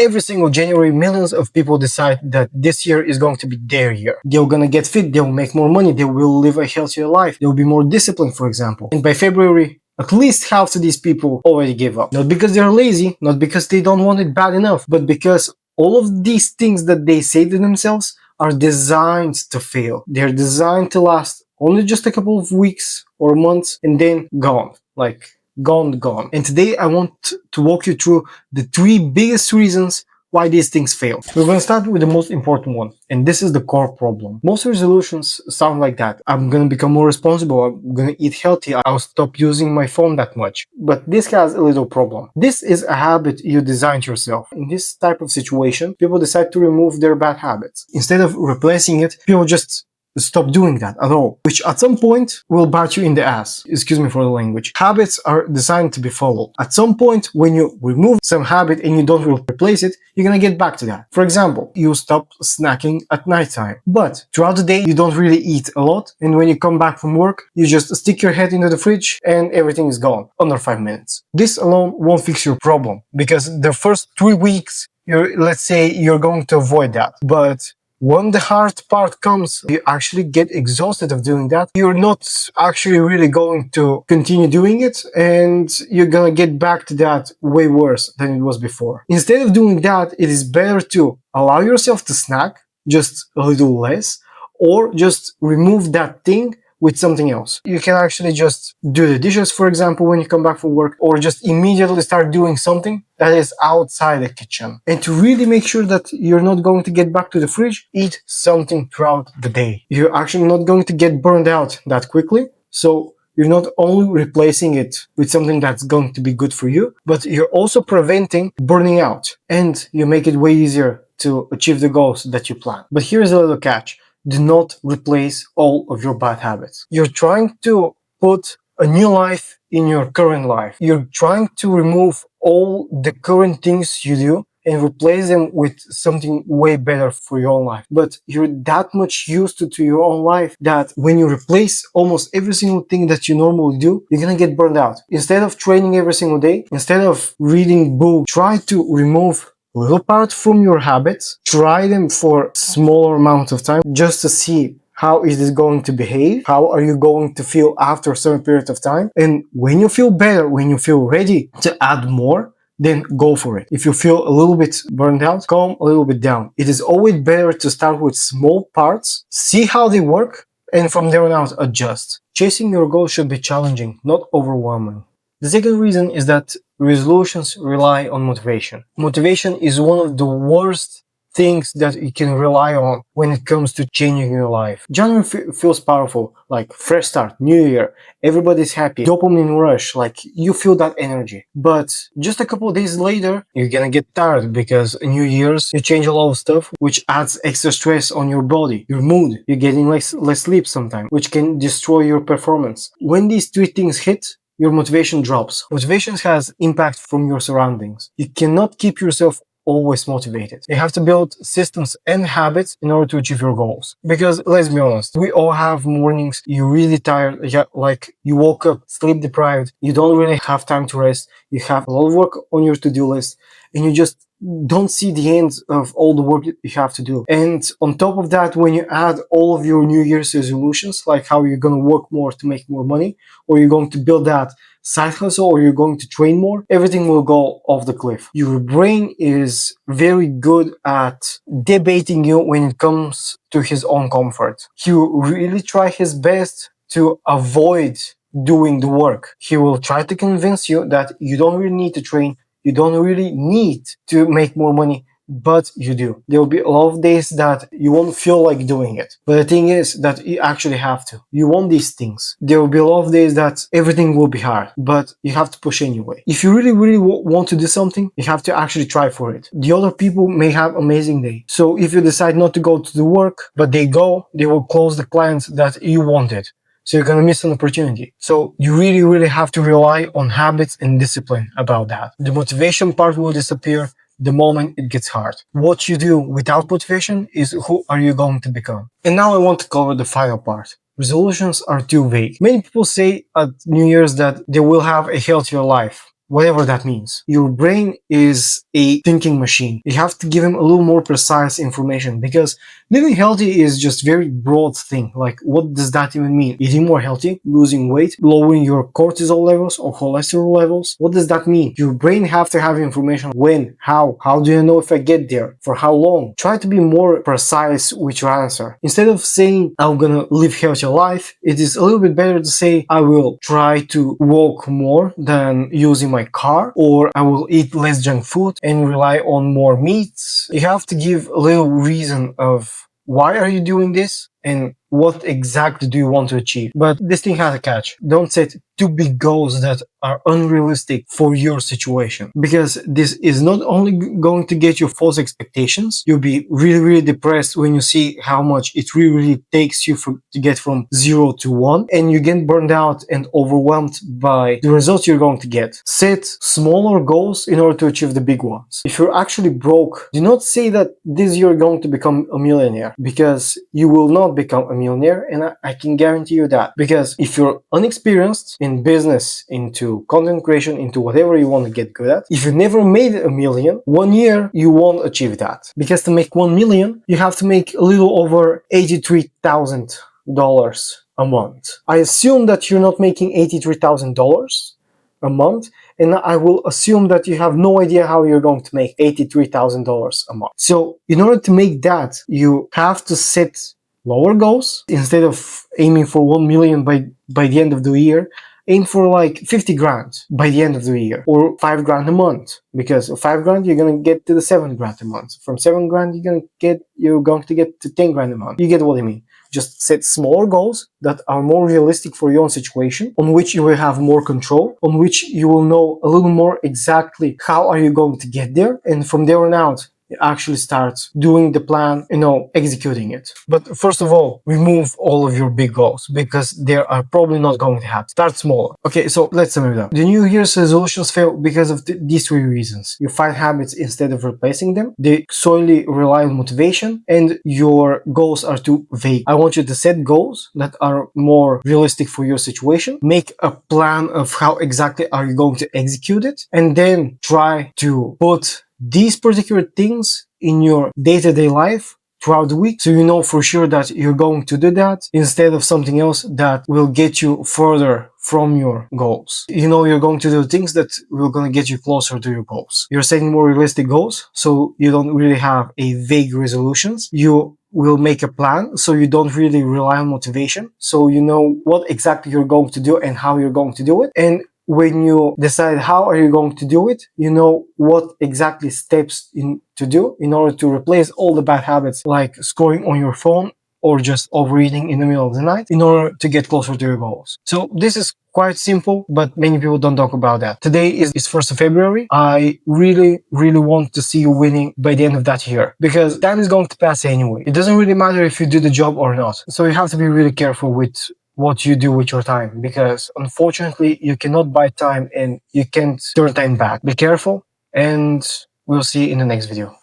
every single January, millions of people decide that this year is going to be their year. They're gonna get fit, they'll make more money, they will live a healthier life, they'll be more disciplined, for example. And by February, at least half of these people already gave up. Not because they're lazy, not because they don't want it bad enough, but because all of these things that they say to themselves are designed to fail. They're designed to last only just a couple of weeks or months and then gone. Like, gone. And today I want to walk you through the 3 biggest reasons why these things fail. We're going to start with the most important one, and this is the core problem. Most resolutions sound like that. I'm going to become more responsible, I'm going to eat healthy, I'll stop using my phone that much. But this has a little problem. This is a habit you designed yourself. In this type of situation, people decide to remove their bad habits. Instead of replacing it, people just stop doing that at all, which at some point will bite you in the ass. Excuse me for the language. Habits are designed to be followed. At some point, when you remove some habit and you don't replace it, you're gonna get back to that. For example, you stop snacking at nighttime, but throughout the day, you don't really eat a lot, and when you come back from work, you just stick your head into the fridge and everything is gone under 5 minutes. This alone won't fix your problem, because the first 3 weeks, let's say you're going to avoid that, but when the hard part comes, you actually get exhausted of doing that. You're not actually really going to continue doing it, and you're gonna get back to that way worse than it was before. Instead of doing that, it is better to allow yourself to snack just a little less, or just remove that thing with something else. You can actually just do the dishes, for example, when you come back from work, or just immediately start doing something that is outside the kitchen. And to really make sure that you're not going to get back to the fridge, eat something throughout the day. You're actually not going to get burned out that quickly. So you're not only replacing it with something that's going to be good for you, but you're also preventing burning out. And you make it way easier to achieve the goals that you plan. But here's a little catch. Do not replace all of your bad habits. You're trying to put a new life in your current life. You're trying to remove all the current things you do and replace them with something way better for your own life. But you're that much used to your own life that when you replace almost every single thing that you normally do, you're gonna get burned out. Instead of training every single day, instead of reading books, try to remove little part from your habits, try them for smaller amount of time just to see how is this going to behave, how are you going to feel after a certain period of time, and when you feel better, when you feel ready to add more, then go for it. If you feel a little bit burned out, calm a little bit down. It is always better to start with small parts, see how they work, and from there on out adjust. Chasing your goal should be challenging, not overwhelming. The second reason is that resolutions rely on motivation. Motivation is one of the worst things that you can rely on when it comes to changing your life. January feels powerful, like fresh start, new year, everybody's happy, dopamine rush, like you feel that energy. But just a couple of days later, you're gonna get tired because New Year's, you change a lot of stuff, which adds extra stress on your body, your mood. You're getting less sleep sometimes, which can destroy your performance. When these 3 things hit, your motivation drops. Motivation has impact from your surroundings. You cannot keep yourself always motivated. You have to build systems and habits in order to achieve your goals. Because let's be honest, we all have mornings you're really tired, like you woke up sleep deprived, you don't really have time to rest, you have a lot of work on your to-do list, and you just don't see the end of all the work that you have to do. And on top of that, when you add all of your New Year's resolutions, like how you're going to work more to make more money, or you're going to build that side hustle, or you're going to train more, everything will go off the cliff. Your brain is very good at debating you when it comes to his own comfort. He will really try his best to avoid doing the work. He will try to convince you that you don't really need to train, you don't really need to make more money, but you do. There will be a lot of days that you won't feel like doing it. But the thing is that you actually have to. You want these things. There will be a lot of days that everything will be hard, but you have to push anyway. If you really want to do something, you have to actually try for it. The other people may have amazing day. So if you decide not to go to the work, but they go, they will close the clients that you wanted. So you're going to miss an opportunity. So you really have to rely on habits and discipline about that. The motivation part will disappear the moment it gets hard. What you do without motivation is who are you going to become. And now I want to cover the final part. Resolutions are too vague. Many people say at New Year's that they will have a healthier life. whatever that means. Your brain is a thinking machine. You have to give him a little more precise information, because living healthy is just very broad thing. Like, what does that even mean? Eating more healthy, losing weight, lowering your cortisol levels or cholesterol levels? What does that mean? Your brain have to have information. When, how do you know if I get there, for how long? Try to be more precise with your answer. Instead of saying I'm gonna live healthy life, it is a little bit better to say I will try to walk more than using my car, or I will eat less junk food and rely on more meats. You have to give a little reason of why are you doing this and what exactly do you want to achieve. But this thing has a catch. Don't set too big goals that are unrealistic for your situation, because this is not only going to get you false expectations. You'll be really depressed when you see how much it really takes you to get from 0 to 1, and you get burned out and overwhelmed by the results you're going to get. Set smaller goals in order to achieve the big ones. If you're actually broke, do not say that this year you're going to become a millionaire, because you will not become a millionaire, and I can guarantee you that. Because if you're unexperienced in business, into content creation, into whatever you want to get good at, if you never made a million, 1 year you won't achieve that. Because to make 1 million, you have to make a little over $83,000 a month. I assume that you're not making $83,000 a month, and I will assume that you have no idea how you're going to make $83,000 a month. So in order to make that, you have to set lower goals. Instead of aiming for 1 million by the end of the year, aim for like 50 grand by the end of the year, or 5 grand a month, because 5 grand you're going to get to the 7 grand a month. From 7 grand you're going to get to 10 grand a month. You get what I mean? Just set smaller goals that are more realistic for your own situation, on which you will have more control, on which you will know a little more exactly how are you going to get there, and from there on out actually start doing the plan, executing it. But first of all, remove all of your big goals, because they are probably not going to happen. Start smaller. Okay, so let's sum it up. The New Year's resolutions fail because of these 3 reasons. You find habits instead of replacing them, they solely rely on motivation, and your goals are too vague. I want you to set goals that are more realistic for your situation, make a plan of how exactly are you going to execute it, and then try to put these particular things in your day-to-day life throughout the week, so you know for sure that you're going to do that, instead of something else that will get you further from your goals. You're going to do things that will going to get you closer to your goals. You're setting more realistic goals, so you don't really have a vague resolutions. You will make a plan, so you don't really rely on motivation, so you know what exactly you're going to do and how you're going to do it. And when you decide how are you going to do it, you know what exactly steps to do in order to replace all the bad habits, like scrolling on your phone or just overeating in the middle of the night, in order to get closer to your goals. So this is quite simple, but many people don't talk about that. Today is 1st of February. I really want to see you winning by the end of that year, because time is going to pass anyway. It doesn't really matter if you do the job or not. So you have to be really careful with what you do with your time, because unfortunately you cannot buy time and you can't turn time back. Be careful, and we'll see you in the next video.